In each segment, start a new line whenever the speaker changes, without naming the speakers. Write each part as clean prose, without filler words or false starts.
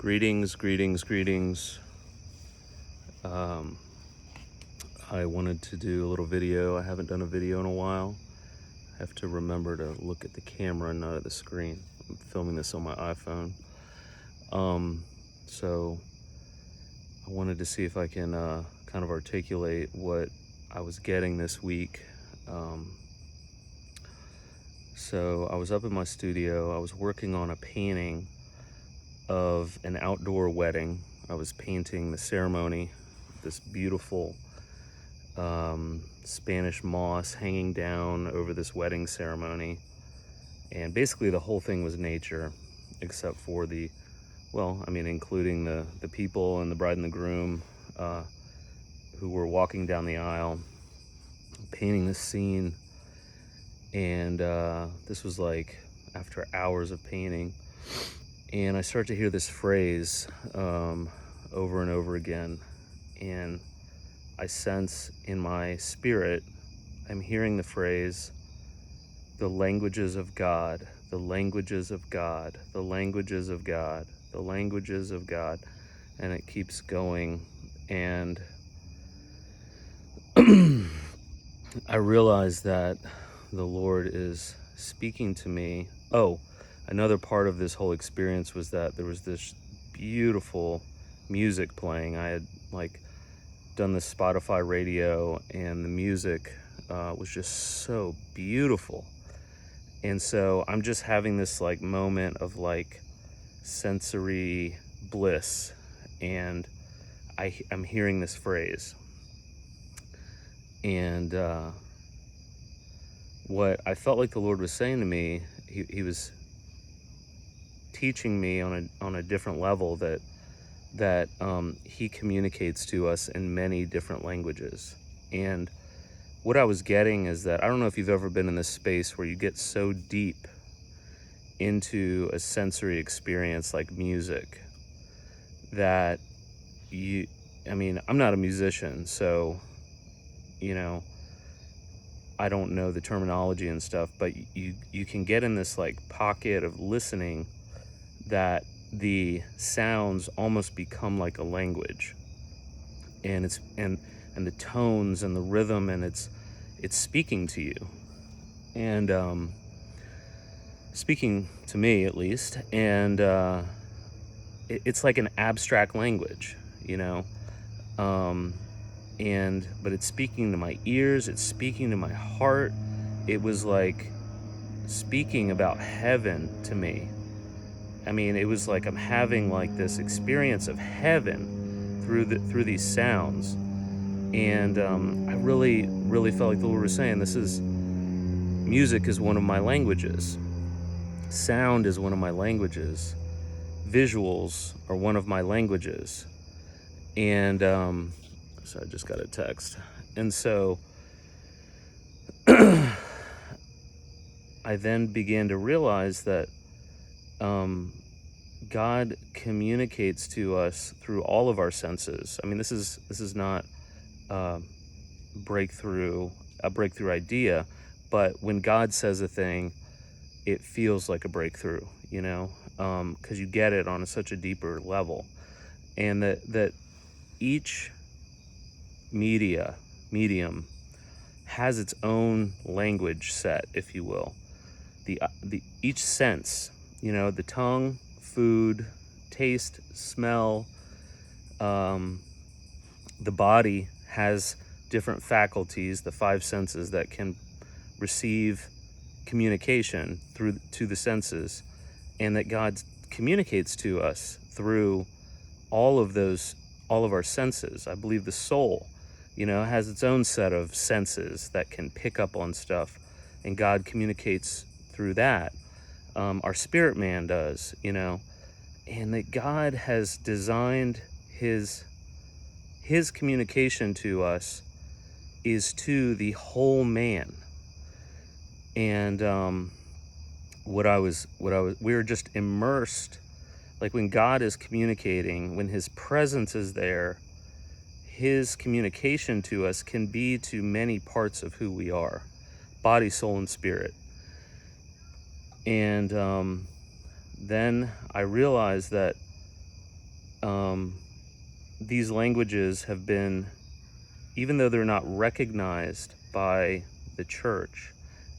Greetings. I wanted to do a little video. I haven't done a video in a while. I have to remember to look at the camera and not at the screen. I'm filming this on my iPhone. So I wanted to see if I can kind of articulate what I was getting this week. So I was up in my studio. I was working on a painting of an outdoor wedding. I was painting the ceremony, this beautiful Spanish moss hanging down over this wedding ceremony. And basically the whole thing was nature, except for including the people and the bride and the groom who were walking down the aisle, painting this scene. And this was like after hours of painting. And I start to hear this phrase over and over again. And I sense in my spirit, I'm hearing the phrase, the languages of God, the languages of God, the languages of God, the languages of God. And it keeps going. And I realize that the Lord is speaking to me. Oh, another part of this whole experience was that there was this beautiful music playing. I had done the Spotify radio, and the music was just so beautiful. And so I'm just having this moment of sensory bliss, and I'm hearing this phrase. And what I felt like the Lord was saying to me, he was teaching me on a different level that he communicates to us in many different languages. And what I was getting is that, I don't know if you've ever been in this space where you get so deep into a sensory experience like music that I'm not a musician, so I don't know the terminology and stuff, but you can get in this pocket of listening that the sounds almost become like a language, and the tones and the rhythm, and it's speaking to you, and speaking to me at least, and it's like an abstract language, but it's speaking to my ears, it's speaking to my heart. It was like speaking about heaven to me. It was like I'm having this experience of heaven through these sounds. And I really, really felt like the Lord was saying, music is one of my languages. Sound is one of my languages. Visuals are one of my languages. And so I just got a text. And so I then began to realize that God communicates to us through all of our senses. This is not a breakthrough idea, but when God says a thing, it feels like a breakthrough, because you get it on such a deeper level. And that each medium has its own language set, if you will. Each sense, the tongue, food, taste, smell, the body has different faculties, the five senses that can receive communication to the senses, and that God communicates to us through all of our senses. I believe the soul, has its own set of senses that can pick up on stuff, and God communicates through that. Our spirit man does, and that God has designed his communication to us is to the whole man. And we were just immersed, when God is communicating, when his presence is there, his communication to us can be to many parts of who we are, body, soul, and spirit. And then I realized that these languages have been, even though they're not recognized by the church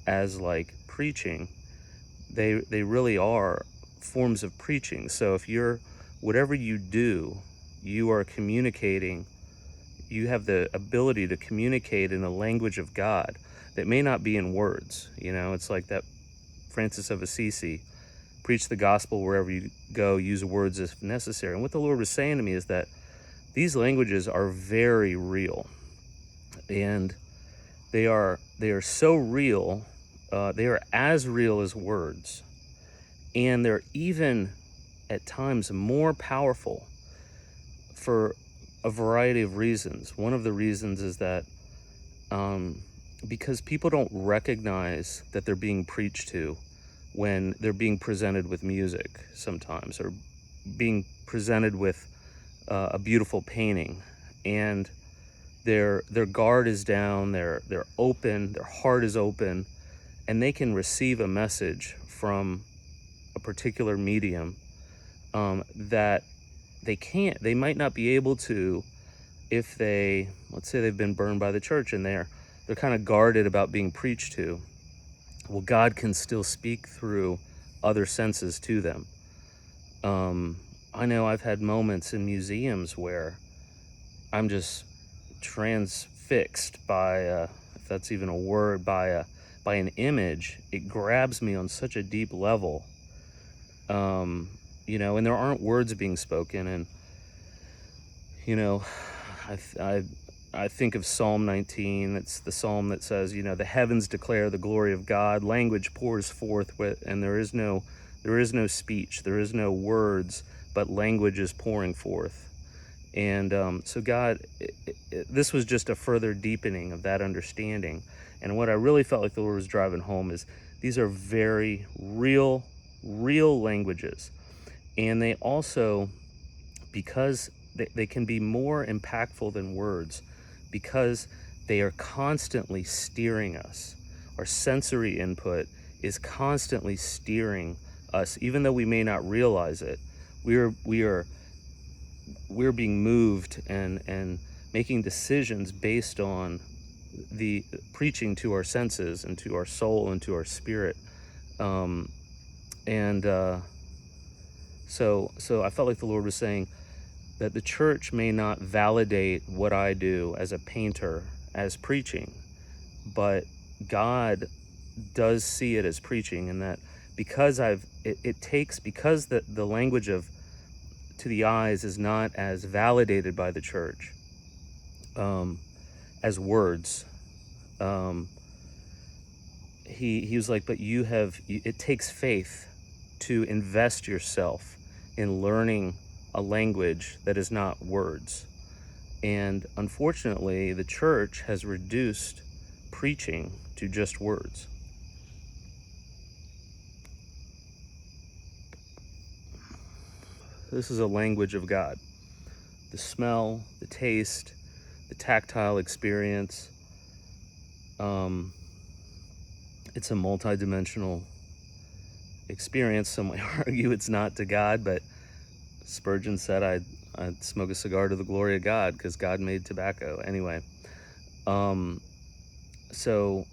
as like preaching, they really are forms of preaching. So if you're, whatever you do, you are communicating, you have the ability to communicate in the language of God that may not be in words. You know, it's like that Francis of Assisi, preach the gospel wherever you go, use words if necessary. And what the Lord was saying to me is that these languages are very real, and they are so real. They are as real as words, and they're even at times more powerful for a variety of reasons. One of the reasons is that because people don't recognize that they're being preached to when they're being presented with music sometimes, or being presented with a beautiful painting, and their guard is down, they're open, their heart is open, and they can receive a message from a particular medium that they might not be able to if they, let's say they've been burned by the church and they're kind of guarded about being preached to. Well, God can still speak through other senses to them. I know I've had moments in museums where I'm just transfixed by, if that's even a word, by an image. It grabs me on such a deep level, you know, and there aren't words being spoken. And, you know, I think of Psalm 19. It's the psalm that says, you know, the heavens declare the glory of God, language pours forth, and there is no speech, there is no words, but language is pouring forth. And so God, this was just a further deepening of that understanding. And what I really felt like the Lord was driving home is these are very real languages. And they also, because they can be more impactful than words, because they are constantly steering us. Our sensory input is constantly steering us, even though we may not realize it. We're being moved and making decisions based on the preaching to our senses and to our soul and to our spirit. So I felt like the Lord was saying that the church may not validate what I do as a painter as preaching, but God does see it as preaching, and that because because the language of to the eyes is not as validated by the church as words. He was like, but it takes faith to invest yourself in learning a language that is not words. And unfortunately, the church has reduced preaching to just words. This is a language of God. The smell, the taste, the tactile experience. It's a multidimensional experience. Some might argue it's not to God, but Spurgeon said I'd smoke a cigar to the glory of God because God made tobacco. Anyway, so,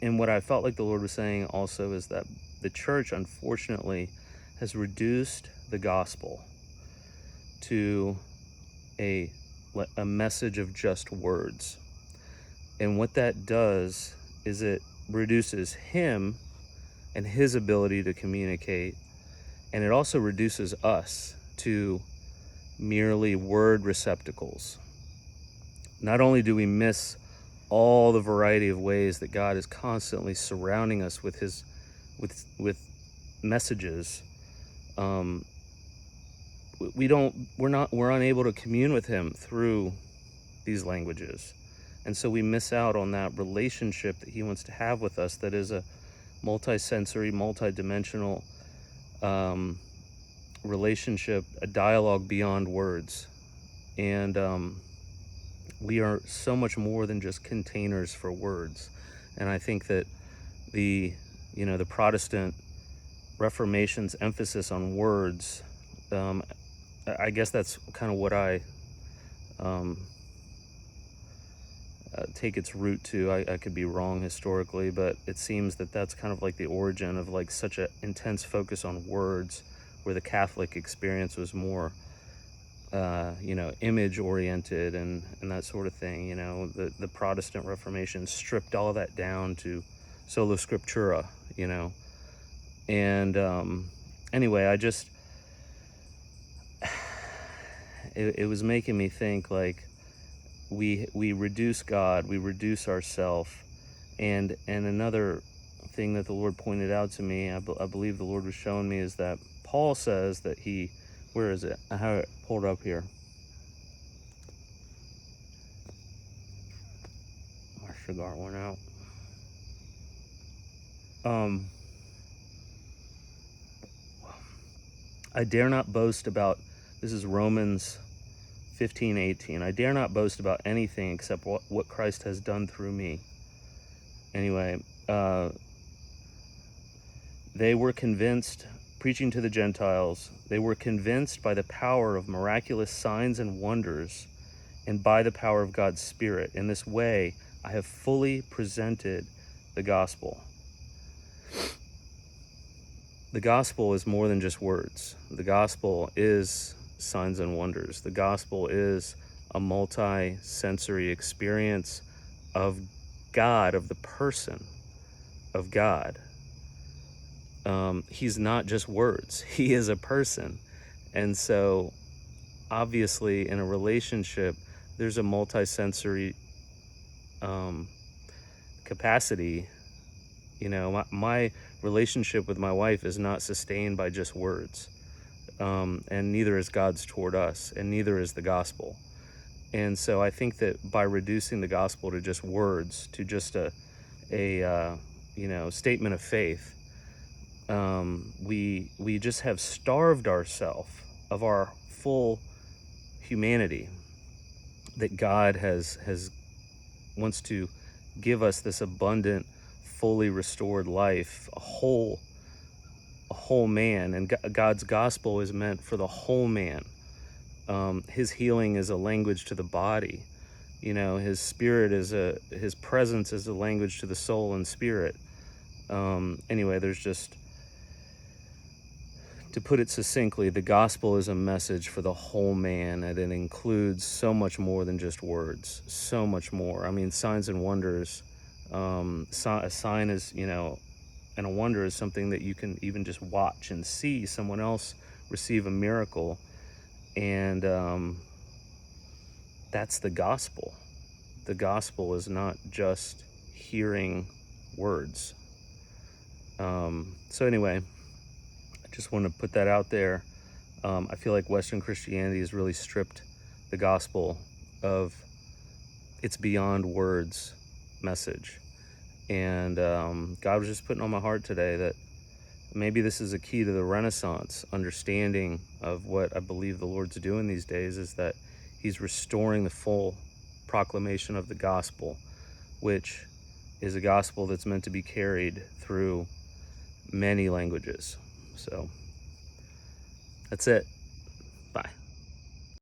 and what I felt like the Lord was saying also is that the church, unfortunately, has reduced the gospel to a message of just words. And what that does is it reduces him and his ability to communicate, and it also reduces us to merely word receptacles. Not only do we miss all the variety of ways that God is constantly surrounding us with with messages, we're unable to commune with him through these languages. And so we miss out on that relationship that he wants to have with us, that is a multi-sensory, multi-dimensional relationship, a dialogue beyond words. And we are so much more than just containers for words. And I think that the Protestant Reformation's emphasis on words I guess that's kind of what I um, take its root to. I could be wrong historically, but it seems that that's kind of like the origin of like such an intense focus on words, where the Catholic experience was more, image oriented and that sort of thing. The Protestant Reformation stripped all that down to sola scriptura. And anyway, it was making me think like we reduce God, we reduce ourself, and another thing that the Lord pointed out to me, I believe the Lord was showing me, is that Paul says that where is it? I have it pulled up here. My cigar went out. I dare not boast about, this is Romans 15:18. I dare not boast about anything except what Christ has done through me. Anyway, they were convinced, preaching to the Gentiles, they were convinced by the power of miraculous signs and wonders and by the power of God's Spirit. In this way, I have fully presented the gospel. The gospel is more than just words. The gospel is signs and wonders. The gospel is a multi-sensory experience of God, of the person of God. He's not just words. He is a person. And so, obviously, in a relationship, there's a multi-sensory capacity. My relationship with my wife is not sustained by just words. And neither is God's toward us, and neither is the gospel. And so I think that by reducing the gospel to just words, to just a statement of faith, we just have starved ourselves of our full humanity, that God has wants to give us this abundant, fully restored life, a whole man. And God's gospel is meant for the whole man. His healing is a language to the body. His spirit his presence is a language to the soul and spirit. Anyway, there's just, to put it succinctly, the gospel is a message for the whole man, and it includes so much more than just words, so much more. I mean, signs and wonders, a sign is, and a wonder is something that you can even just watch and see someone else receive a miracle. And that's the gospel. The gospel is not just hearing words. So anyway, I just want to put that out there. I feel like Western Christianity has really stripped the gospel of its beyond words message. And God was just putting on my heart today that maybe this is a key to the Renaissance understanding of what I believe the Lord's doing these days, is that He's restoring the full proclamation of the gospel, which is a gospel that's meant to be carried through many languages. So that's it.